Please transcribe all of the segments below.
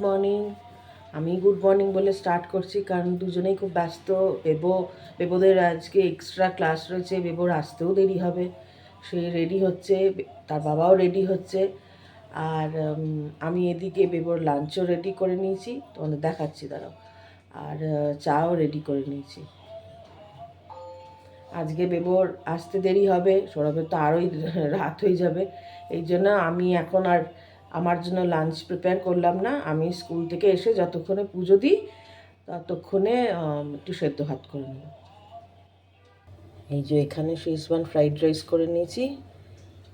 Morning. আমি good morning বলে start করছি কারণ দুজনেই খুব ব্যস্ত। বেবোদের আজকে এক্সট্রা ক্লাস রয়েছে, বেবোর আসতেও দেরি হবে। সে রেডি হচ্ছে, তার বাবাও রেডি হচ্ছে। আর আমি এদিকে বেবোর লাঞ্চও রেডি করে নিয়েছি, তোমাদের দেখাচ্ছি দাঁড়াও। আর চাও রেডি করে নিয়েছি। আজকে বেবোর আসতে দেরি হবে, সৌরভের তো আরোই রাত হয়ে যাবে। এই জন্য আমি এখন আর আমার জন্য লাঞ্চ প্রিপেয়ার করলাম না। আমি স্কুল থেকে এসে যতক্ষণে পুজো দিই ততক্ষণে একটু সেদ্ধ ভাত করে নেব। এই যে এখানে শেজওয়ান ফ্রাইড রাইস করে নিয়েছি।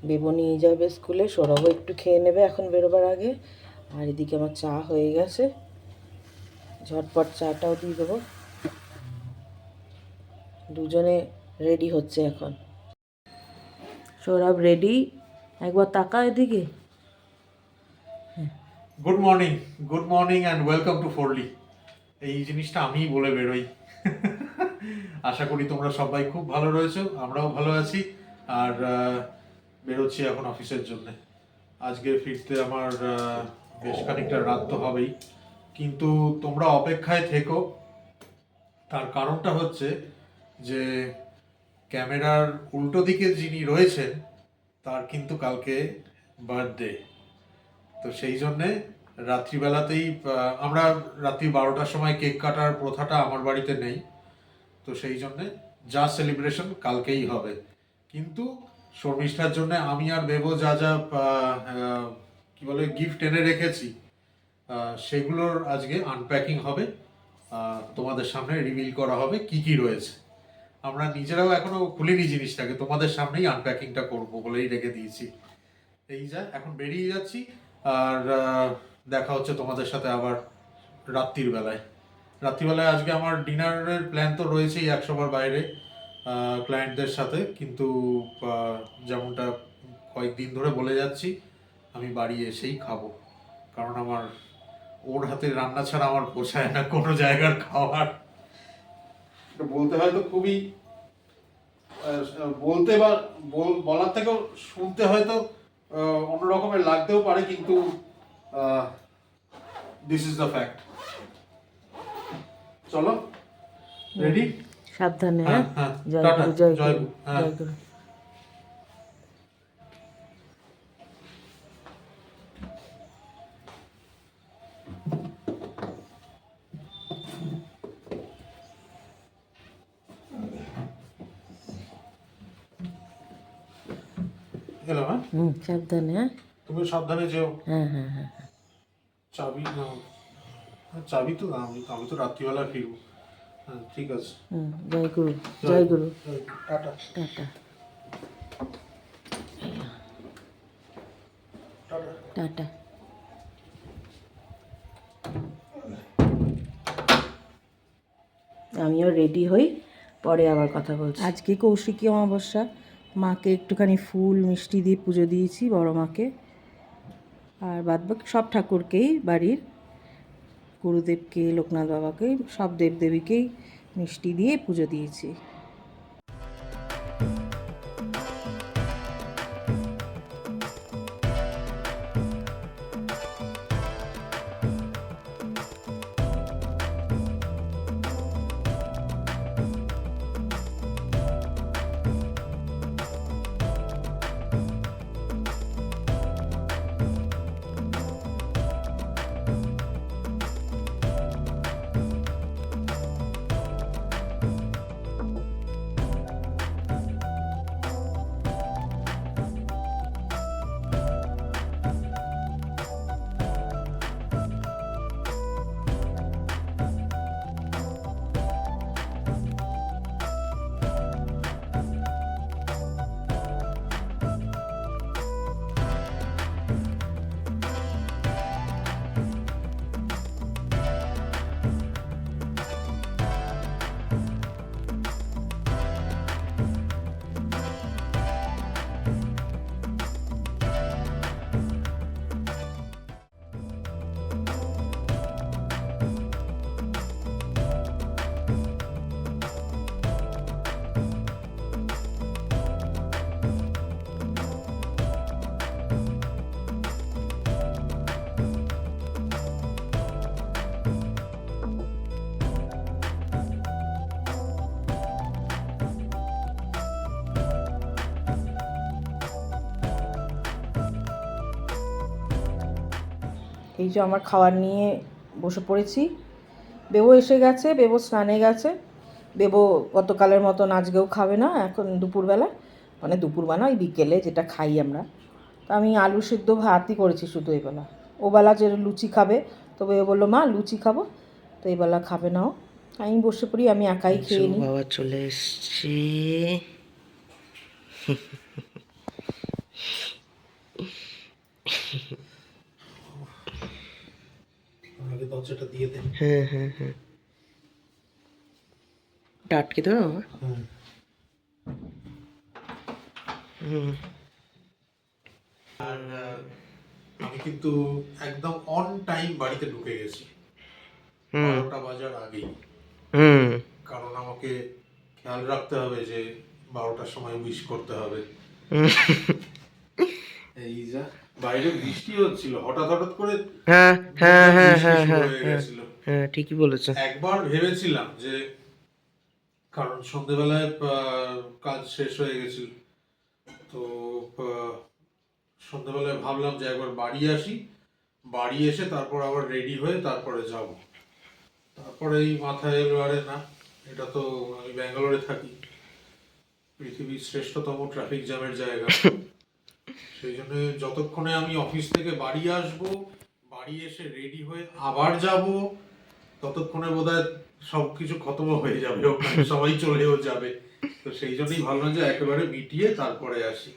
বেবো নিয়ে যাবে স্কুলে, সৌরভও একটু খেয়ে নেবে এখন বেরোবার আগে। আর এদিকে আমার চা হয়ে গেছে, ঝটপট চাটাও দিয়ে দেবো। দুজনে রেডি হচ্ছে এখন। সৌরভ রেডি, একবার তাকা এদিকে। Good morning and welcome to ফোরলি। এই জিনিসটা আমিই বলে বেরোই। আশা করি তোমরা সবাই খুব ভালো রয়েছো, আমরাও ভালো আছি। আর বেরোচ্ছি এখন অফিসের জন্য। আজকে ফিরতে আমার বেশ খানিকটা রাত তো হবেই, কিন্তু তোমরা অপেক্ষায় থেকো। তার কারণটা হচ্ছে যে ক্যামেরার উল্টো দিকে যিনি রয়েছেন তার কিন্তু কালকে বার্থডে। তো সেই জন্যে রাত্রিবেলাতেই আমরা রাত্রি 12টার সময় কেক কাটার প্রথাটা আমার বাড়িতে নেই। তো সেই জন্যে যা সেলিব্রেশন কালকেই হবে, কিন্তু শর্মিষ্ঠার জন্য আমি আর বেবো যা যা কি বলে গিফট এনে রেখেছি সেগুলোর আজকে আনপ্যাকিং হবে। তোমাদের সামনে রিভিল করা হবে কি কি রয়েছে। আমরা নিজেরাও এখনো খুলিনি জিনিসটাকে, তোমাদের সামনেই আনপ্যাকিংটা করবো বলেই রেখে দিয়েছি। এই যা এখন বেরিয়ে যাচ্ছি। আর দেখা হচ্ছে তোমাদের সাথে আবার রাত্রিবেলায় আজকে আমার ডিনারের প্ল্যান তো রয়েছেই 100বার বাইরে ক্লায়েন্টদের সাথে, কিন্তু যেমনটা কয়েকদিন ধরে বলে যাচ্ছি আমি বাড়ি এসেই খাবো, কারণ আমার ওর হাতের রান্না ছাড়া আমার পোষায় না কোনো জায়গার খাবার। বলতে হয়তো খুবই বলতে বা বলার থেকেও শুনতে হয়তো অন্য রকমের লাগতেও পারে, কিন্তু দিস ইজ দ্য ফ্যাক্ট। চলো রেডি, সাবধানে। জয় গুরু, জয় গুরু। জয় গুরু। গেলাম। সাবধানে। তুমি সাবধানে যেও। হ্যাঁ হ্যাঁ হ্যাঁ। চাবি চাবি তো আমি তো রাত্রিবেলা ফিরবো। হ্যাঁ ঠিক আছে। জয় গুরু, জয় গুরু। Tata tata tata. টাটা। আমিও রেডি হই, পরে আবার কথা বলছি। আজকে কৌশিকী অমাবস্যা, মাকে একটুখানি ফুল মিষ্টি দিয়ে পুজো দিয়েছি, বড় মাকে। আর বাদবাকি সব ঠাকুরকেই, বাড়ির গুরুদেবকে, লোকনাথ বাবাকে, সব দেবদেবীকেই মিষ্টি দিয়ে পুজো দিয়েছি। এই যে আমার খাবার নিয়ে বসে পড়েছি। বেবো এসে গেছে, বেবো স্নানে গেছে। বেবো গতকালের মতন আজকেও খাবে না এখন দুপুরবেলা, মানে দুপুরবেলা ওই বিকেলে যেটা খাই আমরা। তো আমি আলু সিদ্ধ ভাতই করেছি শুধু এবেলা। ওবেলা যে লুচি খাবে, তবে ও বললো মা লুচি খাবো, তো এবেলা খাবে না ও। আমি বসে পড়ি, আমি একাই খেয়ে নিই। বাবা চলে এসছি। আগে দরজাটা দিয়ে দে। হ্যাঁ হ্যাঁ হ্যাঁ, আটকে দেবে বাবা। হ্যাঁ। আর আমি কিন্তু একদম অন টাইম বাড়িতে ঢুকে গেছি 12টা বাজার আগেই, কারণ আমাকে খেয়াল রাখতে হবে যে 12টার সময় উইশ করতে হবে। এই যা বাইরে বৃষ্টি হচ্ছিল, হঠাৎ হঠাৎ করে হ্যাঁ হ্যাঁ হ্যাঁ বৃষ্টি হ্যাঁ শুরু হ্যাঁ হয়ে হ্যাঁ গেছিল। হ্যাঁ, ঠিকই বলেছো। একবার ভেবেছিলাম যে, কারণ সন্ধ্যেবেলায় কাজ শেষ হয়ে গেছিল, তো সন্ধ্যেবেলায় ভাবলাম যে একবার বাড়ি আসি, বাড়ি এসে তারপর আবার রেডি হয়ে তারপরে যাব। তারপরে এই মাথায় এলো আরে না, এটা তো আমি ব্যাঙ্গালোরে থাকি, পৃথিবীর শ্রেষ্ঠতম ট্রাফিক জ্যামের জায়গা। সেই জন্য যতক্ষণে আমি অফিস থেকে বাড়ি আসব, বাড়ি এসে রেডি হয়ে আবার যাব, ততক্ষণে বোধহয় সবকিছু খতম হয়ে যাবে, ওখানে সবাই চলেও যাবে। তো সেই জন্যই ভাবলাম যে একেবারে মিটিয়ে তারপরে আসি।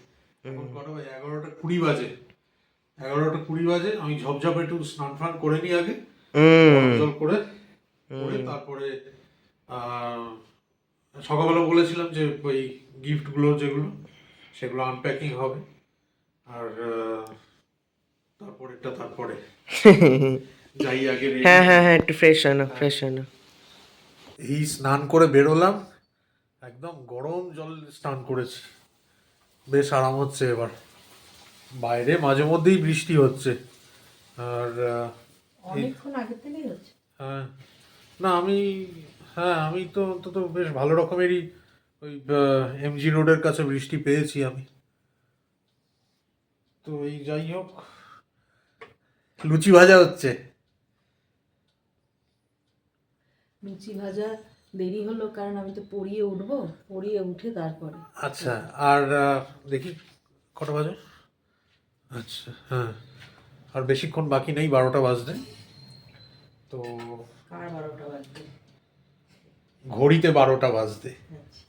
এখন কটা বাজে? 11টা 20 বাজে। 11টা 20 বাজে। আমি ঝপঝপ একটু স্নান ফান করে নিই আগে, গরম জল করে তারপরে সকালবেলা বলেছিলাম যে ওই গিফটগুলো যেগুলো, সেগুলো আনপ্যাকিং হবে। আর তারপরে যাই আগে ready হ্যাঁ হ্যাঁ হ্যাঁ, একটু ফ্রেশ হয় না, ফ্রেশ হয় না। এই স্নান করে বেরোলাম, একদম গরম জল স্নান করেছি, বেশ আরাম হচ্ছে এবার। বাইরে মাঝে মধ্যেই বৃষ্টি হচ্ছে। আর অনেকক্ষণ আগে থেকেই হচ্ছে। হ্যাঁ, না আমি তো অন্তত বেশ ভালো রকমেরই ওই এমজি রোডের কাছে বৃষ্টি পেয়েছি আমি। তো এই যাই হোক, লুচি ভাজা হচ্ছে। লুচি ভাজা দেরি হলো কারণ আমি তো পড়িয়ে উঠবো, পড়িয়ে উঠে তারপরে। আচ্ছা, আর দেখি কটা বাজে। আচ্ছা হ্যাঁ, আর বেশিক্ষণ বাকি নেই, 12টা বাজতে। তো আর 12টা বাজবে। ঘড়িতে 12টা বাজতে। আচ্ছা।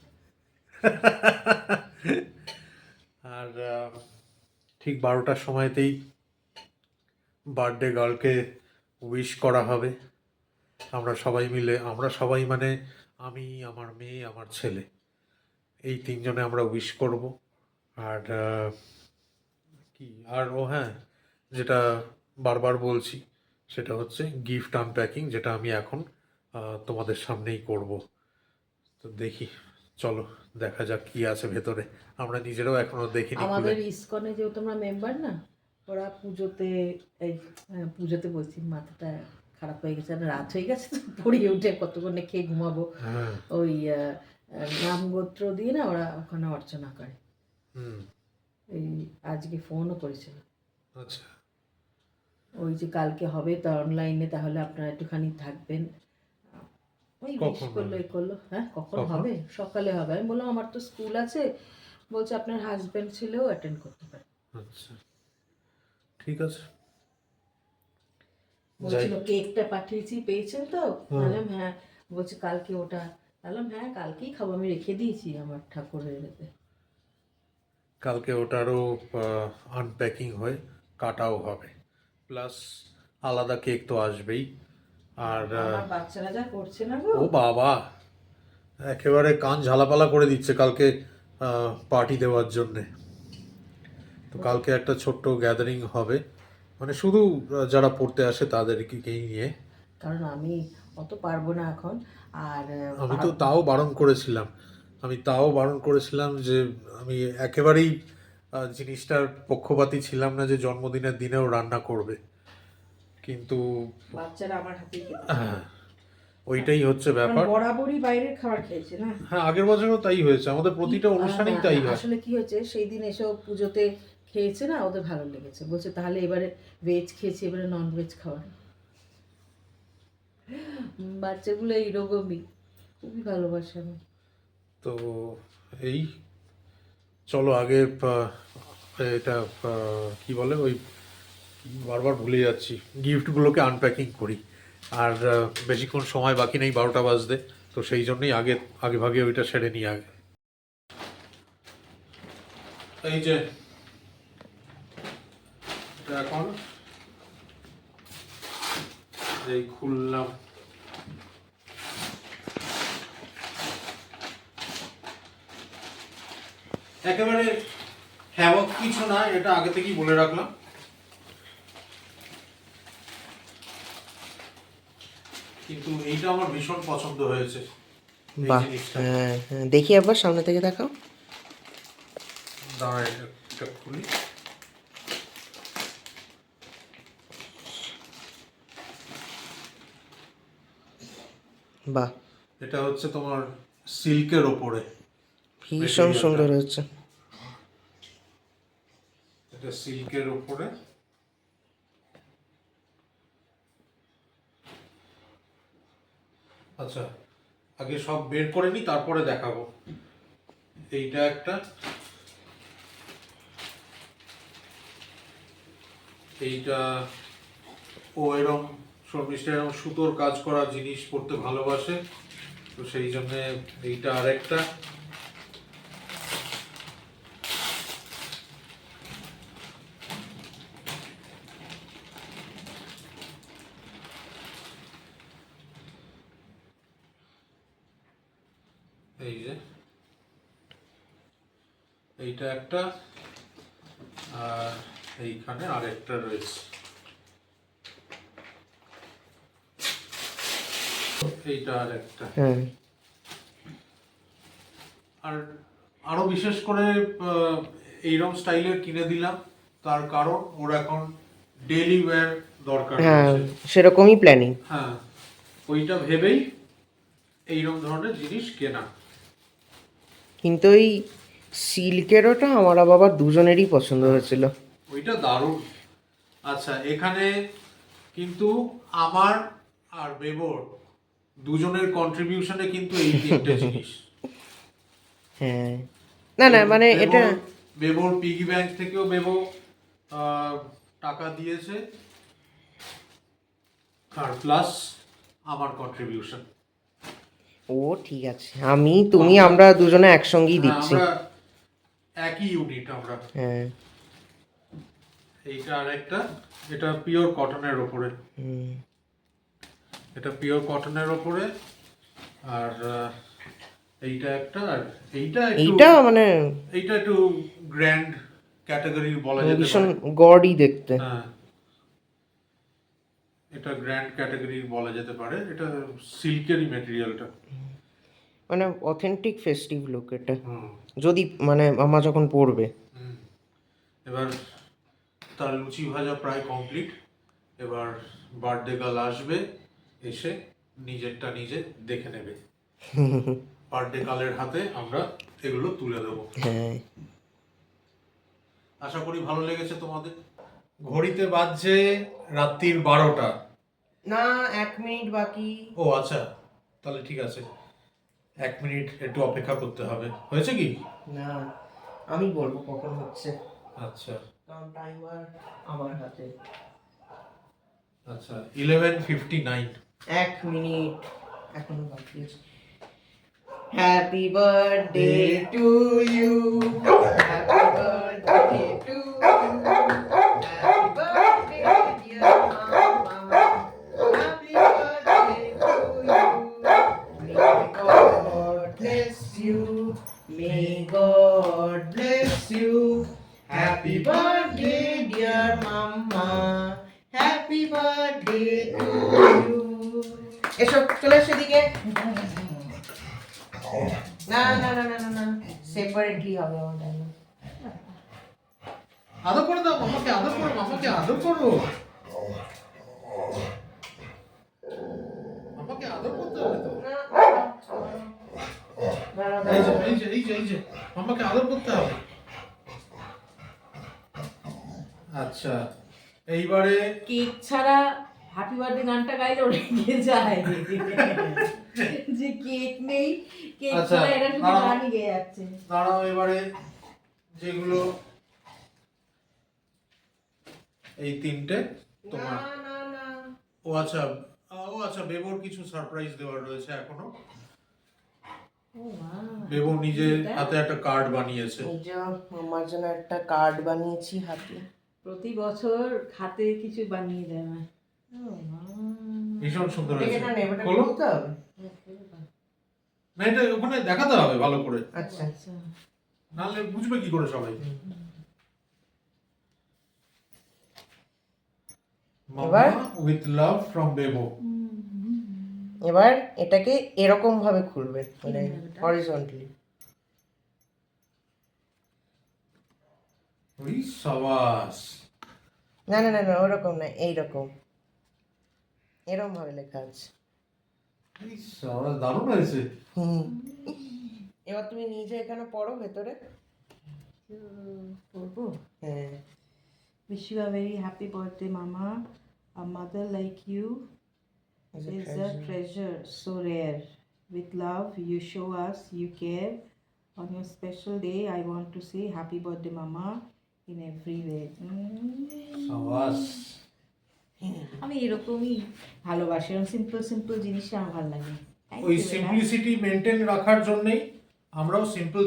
আর ঠিক 12টার সময়তেই বার্থডে গার্লকে উইশ করা হবে। আমরা সবাই মানে আমি, আমার মেয়ে, আমার ছেলে, এই তিনজনে আমরা উইশ করব। আর কি আর ও হ্যাঁ, যেটা বারবার বলছি সেটা হচ্ছে গিফট আনপ্যাকিং, যেটা আমি এখন তোমাদের সামনেই করব। তো দেখি, চলো দেখা যাক কি আছে ভেতরে, আমরা নিজেরাও এখনো দেখিনি। আমাদের ইসকনে যেহেতু তোমরা মেম্বার না, ওরা পুজোতে এই পুজোতে বলছি, মাথাটা খারাপ হয়ে গেছে, আর রাত হয়ে গেছে তো পড়িয়ে উঠে কতক্ষণে খেয়ে ঘুমাবো। হ্যাঁ। ওই নাম গোত্র দিয়ে না ওরা ওখানে অর্চনা করে। এই আজকে ফোনও করেছিল। আচ্ছা। ওই যে কালকে হবে তা অনলাইনে, তাহলে আপনারা একটুখানি থাকবেন। ওই উইশ করলো এ করলো। হ্যাঁ কখন হবে? সকালে হবে। আমি বললাম আমার তো স্কুল আছে, বলছে আপনার হাজব্যান্ড ছেলেও অ্যাটেন্ড করতে পারে। আচ্ছা ঠিক আছে। বলছিল কেকটা পাঠিয়েছি, পেয়েছেন তো? বললাম হ্যাঁ। বলছে কালকে ওটা, বললাম হ্যাঁ কালকেই খাবো, আমি রেখে দিয়েছি আমার ঠাকুরের এতে। কালকে ওটারও আনপ্যাকিং হয়ে কাটাও হবে, প্লাস আলাদা কেক তো আসবেই। আর আমার বাচ্চারা যা করছে না গো, ও বাবা, একেবারে কান ঝালাপালা করে দিচ্ছে কালকে পার্টি দেওয়ার জন্যে। তো কালকে একটা ছোট্ট গ্যাদারিং হবে, মানে শুধু যারা পড়তে আসে তাদেরকেই নিয়ে। কারণ আমি অত পারবো না এখন। আর আমি তো তাও বারণ করেছিলাম যে আমি একেবারেই জিনিসটার পক্ষপাতী ছিলাম না যে জন্মদিনের দিনেও রান্না করবে, কিন্তু বাচ্চারা আমার হাতে ওইটাই হচ্ছে ব্যাপার। বরাবরই বাইরের খাবার খেয়েছে না। হ্যাঁ, আগের বছরও তাই হয়েছে, আমাদের প্রতিটা অনুষ্ঠানেই তাই হয়। আসলে কি হয়েছে, সেই দিন এসব পুজোতে খেয়েছে না, ওদের ভালো লেগেছে, বলছে তাহলে এবারে ভেজ খেয়েছি, এবারে নন ভেজ খাওয়ার। বাচ্চাগুলো এইরকমই, খুবই ভালোবাসে আমি। তো এই চলো আগে এটা কি বলে ওই বারবার ভুলে যাচ্ছি, গিফটগুলোকে আনপ্যাকিং করি। আর বেশিক্ষণ সময় বাকি নেই, 12টা বাজতে, তো সেই জন্যই আগে আগে ভাগে ওইটা সেরে নিই আগে। এই যে এটা এখন এই খুললাম, একেবারে হ্যাবক কিছু না, এটা আগে থেকেই বলে রাখলাম। কিন্তু এইটা আমার ভীষণ পছন্দ হয়েছে এই বাহ, জিনিসটা। হ্যাঁ হ্যাঁ, দেখি একবার সামনে থেকে দেখাও। দাঁড়া, এটা খুলি। বাহ, এটা হচ্ছে তোমার সিল্কের ওপরে, ভীষণ সুন্দর হচ্ছে। এটা সিল্কের ওপরে। আচ্ছা, আগে সব বের করে নি, তারপরে দেখাবো। এইটা একটা, এইটা ও এরম শর্মিষ্ঠা এরম সুতোর কাজ করা জিনিস পড়তে ভালোবাসে, তো সেই জন্যে এইটা আরেকটা। এই যে এইটা একটা, আর এইখানে আরেকটা রয়েছে, এইটা আরেকটা। হ্যাঁ, আর আরো বিশেষ করে এইরকম স্টাইলের কিনে দিলাম, তার কারণ ওর এখন ডেইলি ওয়্যার দরকার হ্যাঁ, হচ্ছে। সেরকমই প্ল্যানিং। হ্যাঁ, ওইটা ভেবেই এইরকম ধরনের জিনিস কেনা। কিন্তু ওই সিল্কেরওটা আমার বাবার দুজনেরই পছন্দ হয়েছিল। ওইটা দারুণ। আচ্ছা, এখানে কিন্তু আমার আর বেবোর দুজনের কন্ট্রিবিউশনে কিন্তু এই তিনটে জিনিস। হ্যাঁ, না না, মানে এটা বেবোর পিগি ব্যাংক থেকেও বেবো টাকা দিয়েছে, আর প্লাস আমার কন্ট্রিবিউশন। ও ঠিক আছে, আমি তুমি আমরা দুজনে একসঙ্গেই দিচ্ছি। আমরা একই ইউনিট আমরা। হ্যাঁ, এইটা আরেকটা, এটা পিওর কটনের ওপরে, হুম, এটা পিওর কটনের ওপরে। আর এইটা একটা, আর এইটা এইটা মানে এইটা একটু গ্র্যান্ড ক্যাটাগরির বলা যেতে ভীষণ পারে। গডই দেখতে। হ্যাঁ, এটা গ্র্যান্ড ক্যাটাগরির বলা যেতে পারে। এটা সিল্কেরই ম্যাটেরিয়ালটা। মানে অথেন্টিক ফেস্টিভ লুক এটা, হুম যদি মানে মামা যখন পরবে। হুম। এবার তার লুচি ভাজা প্রায় কমপ্লিট। এবার বার্থডে গার্ল আসবে, এসে নিজেরটা নিজে দেখে নেবে। বার্থডে গার্লের হাতে আমরা এগুলো তুলে দেবো। হ্যাঁ, আশা করি ভালো লেগেছে তোমাদের। ঘড়িতে বাজছে রাত্রির 12টা। না, 1 মিনিট বাকি। ও আচ্ছা, তাহলে ঠিক আছে, 1 মিনিট একটু অপেক্ষা করতে হবে। হয়েছে কি? না, আমি বলবো কখন হচ্ছে, আচ্ছা কারণ টাইমার আমার হাতে। আচ্ছা, 11:59। 1 মিনিট এখনো বাকি আছে। Happy birthday to you, happy birthday to you, happy birthday dear mama, happy birthday to you, may God bless you, may God bless you, happy birthday dear mamma, happy birthday to you. এসব চলে সেদিকে। না না না না না না, separately হবে আমাদের। আদর করে দাও মামাকে, আদর করো, মামাকে আদর করো, মামাকে আদর করতে হবে তো। এই যে মামাকে আদর করতে হবে। আচ্ছা, এইবারে কেক ছাড়া হ্যাপি বার্থডে গানটা গাইলে রেগে যায় যে কেক নেই, কেক আচ্ছা, ছাড়া এটা শুধু দাঁড়াও। গানই গেয়ে যাচ্ছে। দাঁড়াও, এবারে যেগুলো এই তিনটে তোমার। ও আচ্ছা, বেবোর কিছু সারপ্রাইজ দেওয়ার রয়েছে এখনো। ও বাহ, বেবো নিজে এটা? হাতে একটা কার্ড বানিয়েছে। এই যে আমার জন্য একটা কার্ড বানিয়েছি হাতে। প্রতি বছর হাতে কিছু বানিয়ে দেয় না। ও মা। ভীষণ সুন্দর এটাকে হয়েছে। না নেবাটা খোলো। খুলতে হবে? না, এটা ওখানে দেখাতে হবে ভালো করে, আচ্ছা আচ্ছা, নাহলে বুঝবে কি করে সবাই। এবার? With love from Bebo. এবার এটাকে এরকম ভাবে খুলবে, মানে হরিজন্টালি। ওই সাবাস। না না না না, ওরকম না, এইরকম, এরকম ভাবে লেখা আছে। এই সাবাস, দারুণ হয়েছে। হুম। এবার তুমি নিজে এখানে পড়ো ভেতরে। করবো। হ্যাঁ। Wish you a very happy birthday, Mama. A mother like you is a treasure so rare. With love, you show us you care. On your special day, I want to say happy birthday, Mama, in every way. সাবাস। আমি এরকমই ভালোবাসি, এরকম simple simple জিনিসটা আমার ভালো লাগে। Thank ওই you, বেটা। সিম্পলিসিটি মেনটেন রাখার জন্যই আমরাও সিম্পল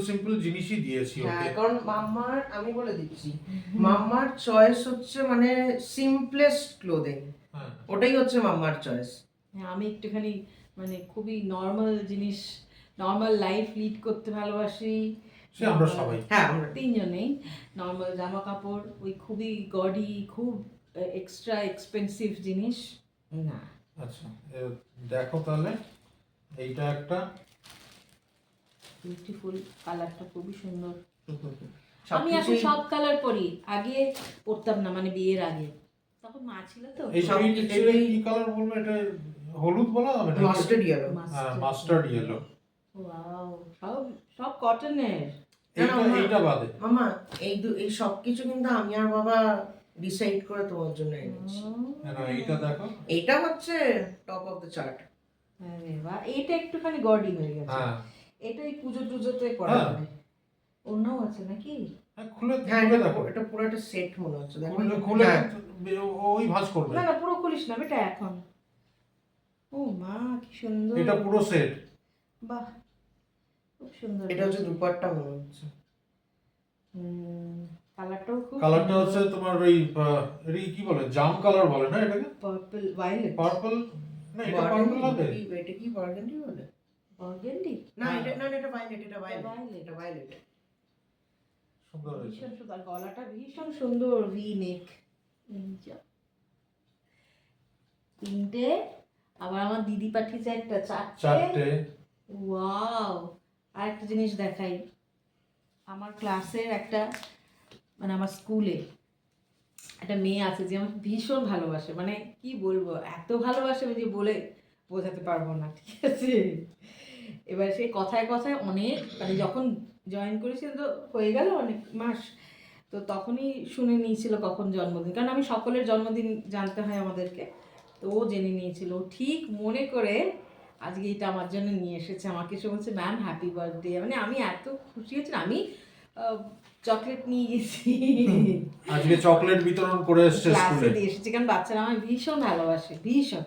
জিনিসই দিয়েছি হ্যাঁ, ওকে। কারণ মাম্মার, আমি বলে দিচ্ছি, মাম্মার চয়েস হচ্ছে মানে সিম্পলেস্ট ক্লোদিং, হ্যাঁ, ওটাই হচ্ছে মাম্মার চয়েস। হ্যাঁ, আমি একটুখানি মানে খুবই নর্মাল জিনিস, নর্মাল লাইফ লিড করতে ভালোবাসি। সে আমরা সবাই। হ্যাঁ, আমরা তিনজনেই নর্মাল জামা কাপড়, ওই খুবই গডি, খুব এক্সট্রা এক্সপেন্সিভ জিনিস না। আচ্ছা, দেখো তাহলে এইটা একটা বিউটিফুল, কালারটা খুবই সুন্দর। সবকিছুই- আমি এখন সব কালার পরি, আগে পরতাম না, মানে বিয়ের আগে, তখন মা ছিল তো। এই সব এই- কিছুই- এই কি কালার বলবো, এটা হলুদ বলা হবে না? Mustard yellow. হ্যাঁ, মাস্টার্ড ইয়েলো। ওয়াও, সব সব কটনের। এইটা বাদে মামা, এই সব কিছু কিন্তু আমি আর বাবা ডিসাইড করে তোমার জন্য এনেছি। না, এইটা দেখো। এইটা হচ্ছে টপ অফ দ্য চার্ট। আরে বাহ, এটা একটুখানি গডি হয়ে গেছে। হ্যাঁ, এটাই পুজো টুজোতে পরা হ্যাঁ। যাবে। অন্যও আছে নাকি? হ্যাঁ, খুলে হ্যাঁ, খুলে দেখো। এটা পুরো একটা সেট মনে হচ্ছে, দেখো। খুলে হ্যাঁ। ওই ভাঁজ করবে। না না, পুরো খুলিস না বেটা এখন। ও মা, কি সুন্দর। এটা পুরো সেট। বাহ, খুব সুন্দর। এটা হচ্ছে দুপাট্টা মনে হচ্ছে। কালারটাও খুব কালারটা হচ্ছে তোমার ওই এটা কি বলে, জাম কালার বলে না এটাকে? Purple violet. পার্পল। না, এটা পার্পল হবে। এটা কি বার্গেন্ডি বলে? বার্গেন্ডি। না, এটা না, এটা ভায়োলেট, এটা ভায়োলেট, violet। এটা ভায়োলেট। সুন্দর হয়েছে। ভীষণ সুন্দর, গলাটা ভীষণ সুন্দর, ভি নেক। তিনটে, আবার আমার দিদি পাঠিয়েছে একটা, চারটে। ওয়াও। আর একটা জিনিস দেখাই, আমার ক্লাসের একটা, মানে আমার স্কুলে একটা মেয়ে আছে যে আমাকে ভীষণ ভালোবাসে, মানে কি বলবো, এত ভালোবাসে যে বলে বোঝাতে পারবো না, ঠিক আছে। এবার সে কথায় কথায় অনেক, মানে যখন জয়েন করেছিল তো হয়ে গেল অনেক মাস, তো তখনই শুনে নিয়েছিল কখন জন্মদিন, কারণ আমি সকলের জন্মদিন জানতে হয় আমাদেরকে, তো ও জেনে নিয়েছিল, ও ঠিক মনে করে আজকে এটা আমার জন্য নিয়ে এসেছে, আমাকে এসে বলছে ম্যাম হ্যাপি বার্থডে। মানে আমি এত খুশি হয়েছি না, আমি চকলেট নিয়ে গেছি, আজকে চকলেট বিতরণ করে এসেছে ক্লাসে স্কুলে। দিয়ে এসেছি, কারণ বাচ্চারা আমায় ভীষণ ভালোবাসে, ভীষণ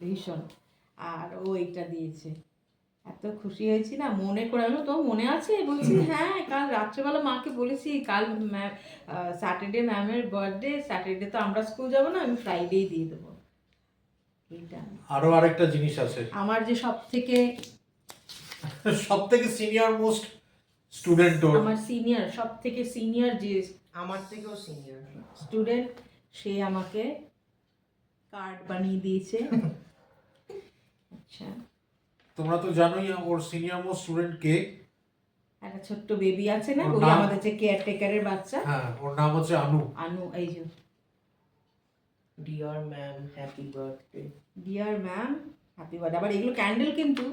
ভীষণ। আর ও এইটা দিয়েছে, এত খুশি হয়েছি না, মনে করে। আমি তো মনে আছে, বলছি হ্যাঁ কাল রাত্রেবেলা মাকে বলেছি, কাল ম্যাম স্যাটারডে ম্যামের বার্থডে, স্যাটারডে তো আমরা স্কুল যাবো না, আমি ফ্রাইডেই দিয়ে দেবো। এইটা আরো আরেকটা জিনিস আছে, আমার যে সব থেকে সিনিয়র মোস্ট স্টুডেন্ট ওর। আমার সিনিয়র, সব থেকে সিনিয়র যে আমার থেকেও সিনিয়র স্টুডেন্ট, সে আমাকে কার্ড বানিয়ে দিয়েছে। আচ্ছা, তোমরা তো জানোই ওর সিনিয়র মোস্ট স্টুডেন্ট কে। একটা ছোট্ট বেবি আছে না, ওর ওই নাম? আমাদের যে কেয়ারটেকারের বাচ্চা, হ্যাঁ, ওর নাম হচ্ছে আনু। আনু। এই যে dear ma'am happy birthday. Dear ma'am happy birthday. আবার এগুলো ক্যান্ডেল, কিন্তু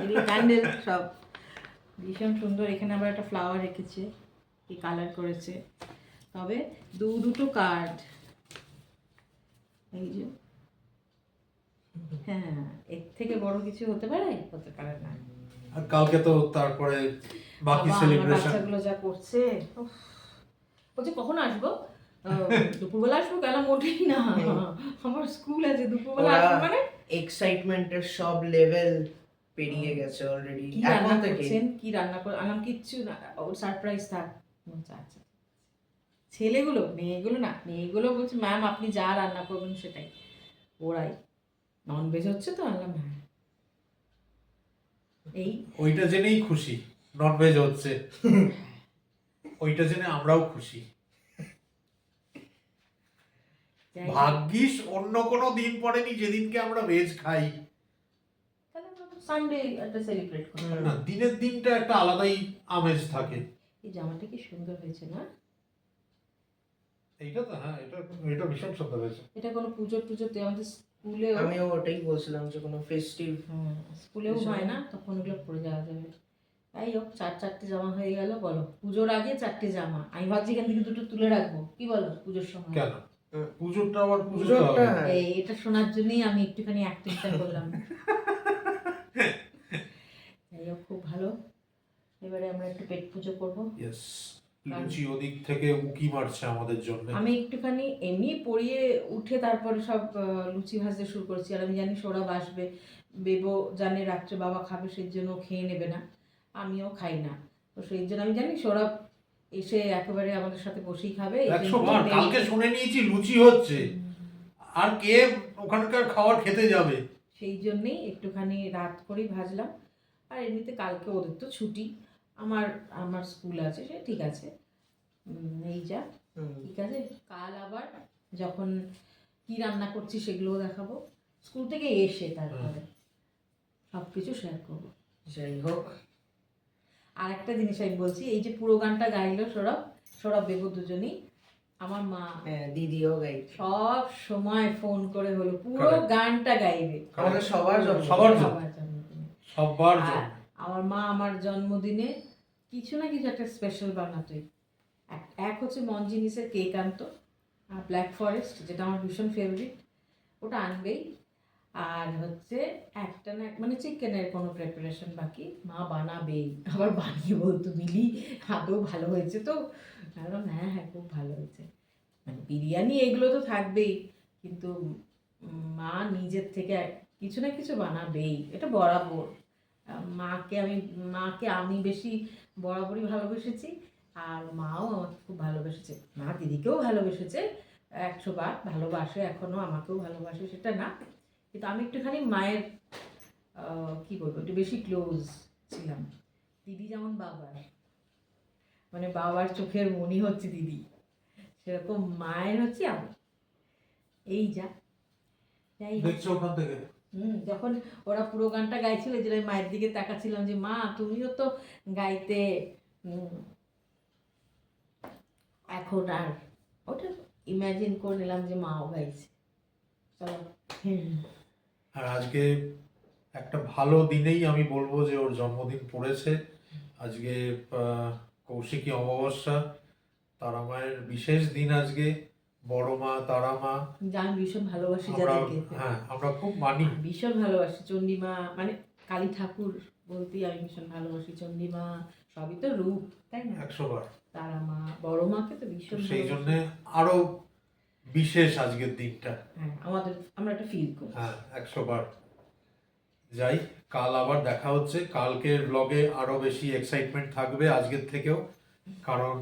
এগুলো ক্যান্ডেল সব ভীষণ সুন্দর। এখানে আবার একটা ফ্লাওয়ার রেখেছে, কি কালার করেছে। তবে দুটো কার্ড, এই যে, হ্যাঁ, এর থেকে বড় কিছু হতে পারে না। আর কালকে তো তারপরে বাকি বাবা, আমার সেলিব্রেশন। বাচ্চাগুলো যা করছে, উফ। বলছে কখন আসবো, দুপুরবেলা আসবো, কেন মোটেই না, আমার স্কুল আছে, দুপুরবেলা ওরা আসবো মানে। এক্সাইটমেন্টের সব লেভেল পেরিয়ে গেছে অলরেডি কি এখন রান্না থেকে। করছেন, কি রান্না করে আনাম, কিচ্ছু না, ওর সারপ্রাইজ থাক। আচ্ছা আচ্ছা, মেয়েগুলো বলছে ম্যাম আপনি যা রান্না করবেন সেটাই। ওরাই নন ভেজ হচ্ছে তো, আনলাম হ্যাঁ। এই ওইটা জেনেই খুশি ননভেজ হচ্ছে, ওইটা জেনে আমরাও খুশি। যাই হোক, ভাগ্যিস অন্য কোনো দিন পড়েনি যেদিনকে আমরা ভেজ খাই। তাহলে আমরা সানডে একটা সেলিব্রেট করি। না, দিনের দিনটা একটা আলাদাই আমেজ থাকে। এই জামাটা কি সুন্দর হয়েছে না? এইটা তো হ্যাঁ, এটা ভীষণ সুন্দর হয়েছে। এটা কোনো পুজোতে আমাদের স্কুলে, আমিও ওটাই বলছিলাম যে কোনো ফেস্টিভ স্কুলেও হয় না, তখন ওগুলো পরে যাওয়া যাবে। তাই হোক, চারটে জামা হয়ে গেল। বলো, পুজোর আগে 4টে জামা, আমি ভাবছি এখান থেকে 2টো তুলে রাখবো, কি বলো, পুজোর সময়। কেন পুজোরটা আবার পুজোরটা এই এটা শোনার জন্যই আমি একটুখানি অ্যাক্টিংটা করলাম। যাই হোক, খুব ভালো। এবারে আমরা একটু পেট পুজো করবো। ইয়েস, লুচি ওদিক থেকে উকি মারছে আমাদের জন্য। আমি একটুখানি এমনি পড়িয়ে উঠে তারপরে সব লুচি ভাজতে শুরু করছি। আর আমি জানি সৌরভ আসবে, বেবো জানে রাত্রে বাবা খাবে, সেই জন্য খেয়ে নেবে না, আমিও খাই না, তো সেই জন্য আমি জানি সৌরভ এসে একেবারে আমাদের সাথে বসেই খাবে। এই 100 জন্য বার নেই। কালকে শুনে নিয়েছি লুচি হচ্ছে, আর কে ওখানকার খাবার খেতে যাবে। সেই জন্যেই একটুখানি রাত করেই ভাজলাম। আর এমনিতে কালকে ওদের তো ছুটি, আমার স্কুল আছে, সে ঠিক আছে। এই যা ঠিক আছে। কাল আবার যখন কি রান্না করছি সেগুলোও দেখাবো, স্কুল থেকে এসে তারপরে সব কিছু শেয়ার করবো। যাই হোক, আর একটা জিনিস আমি বলছি, এই যে পুরো গানটা গাইলো সৌরভ বেবু দুজনেই, আমার মা দিদিও গাই সব সময় ফোন করে হলো পুরো গানটা গাইবে আমাদের সবার জন্য। সবার জন্য। সবার জন্মদিনে। সবার আর জন্য। আমার মা আমার জন্মদিনে কিছু না কিছু একটা স্পেশাল বানাতোই। এক হচ্ছে মনজিনিসের কেক আনতো, ব্ল্যাক ফরেস্ট, যেটা আমার ভীষণ ফেভারিট, ওটা আনবেই। আর হচ্ছে একটা না মানে চিকেনের কোনো প্রিপারেশন বাকি মা বানাবেই। আবার বানিয়ে বলতো মিলি আদৌ ভালো হয়েছে তো, কারণ হ্যাঁ খুব ভালো হয়েছে। মানে বিরিয়ানি এগুলো তো থাকবেই, কিন্তু মা নিজের থেকে কিছু না কিছু বানাবেই, এটা বরাবর। মাকে আমি বেশি বরাবরই ভালোবেসেছি, আর মাও আমাকে খুব ভালোবেসেছে, মা দিদিকেও ভালোবেসেছে 100 বার, ভালোবাসে এখনও, আমাকেও ভালোবাসে সেটা না, কিন্তু আমি একটুখানি মায়ের কি বলবো একটু বেশি ক্লোজ ছিলাম। দিদি যেমন বাবার, মানে বাবার চোখের মনি হচ্ছে দিদি, সেরকম মায়ের হচ্ছে আমি। এই যা যাই হোক। দেখছো ওখান থেকে যখন ওরা পুরো গানটা গাইছিল, যে আমি মায়ের দিকে তাকাচ্ছিলাম যে মা তুমিও তো গাইতে, এখন আর ওটা ইমাজিন করে নিলাম যে মাও গাইছে। চলো। আর আজকে একটা ভালো দিনেই আমি বলবো যে ওর জন্মদিন পড়েছে আজকে, কৌশিকী অমাবস্যা, তারা মায়ের বিশেষ দিন আজকে। বড় মা তারা মা আমি ভীষণ ভালোবাসি আমরা, যাদেরকে, হ্যাঁ আমরা খুব মানি। ভীষণ ভালোবাসি। চণ্ডীমা মানে কালী ঠাকুর বলতেই আমি ভীষণ ভালোবাসি। চণ্ডীমা সবই তো রূপ, তাই না? 100 বার। তারা মা, বড় মাকে তো ভীষণ সেই ভালোবাসি। জন্য আরো বিশেষ আজকের দিনটা। হ্যাঁ আমরা একটা ফিল করি। হ্যাঁ 100 বার। যাই, কাল আবার দেখা হচ্ছে। কালকের ব্লগে আরো বেশি এক্সাইটমেন্ট থাকবে আজকের থেকেও, কারণ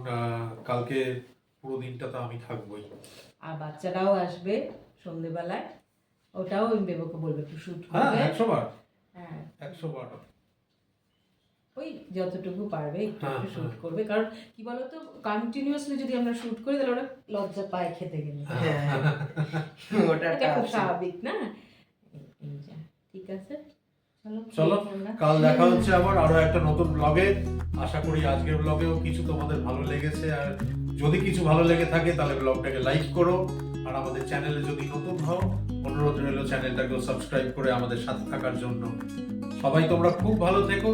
কালকে পুরো দিনটা তো আমি থাকবোই। আর বাচ্চারাও আসবে সন্ধেবেলায়, ওটাও আমি বেবকে বলবো একটু শুট হ্যাঁ করবে। 100 বার, হ্যাঁ 100 বার। ওই যতটুকু পারবে একটু হ্যাঁ, একটু শুট হ্যাঁ। করবে, কারণ কি বলতো কন্টিনিউয়াসলি যদি আমরা শুট করি তাহলে ওরা লজ্জা পায় খেতে গেলে, ওটা এটা খুব আছে। স্বাভাবিক না? এই যা, ঠিক আছে, চলো কাল দেখা হচ্ছে আবার আরো একটা নতুন ব্লগে। আশা করি আজকের ব্লগেও কিছু তোমাদের ভালো লেগেছে, আর যদি কিছু ভালো লেগে থাকে তাহলে ব্লগটাকে লাইক করো, আর আমাদের চ্যানেলে যদি নতুন হও অনুরোধ রইল চ্যানেলটাকেও সাবস্ক্রাইব করে আমাদের সাথে থাকার জন্য। সবাই তোমরা খুব ভালো থেকো,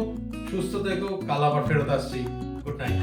সুস্থ থেকো। কাল আবার ফেরত আসছি। Good night.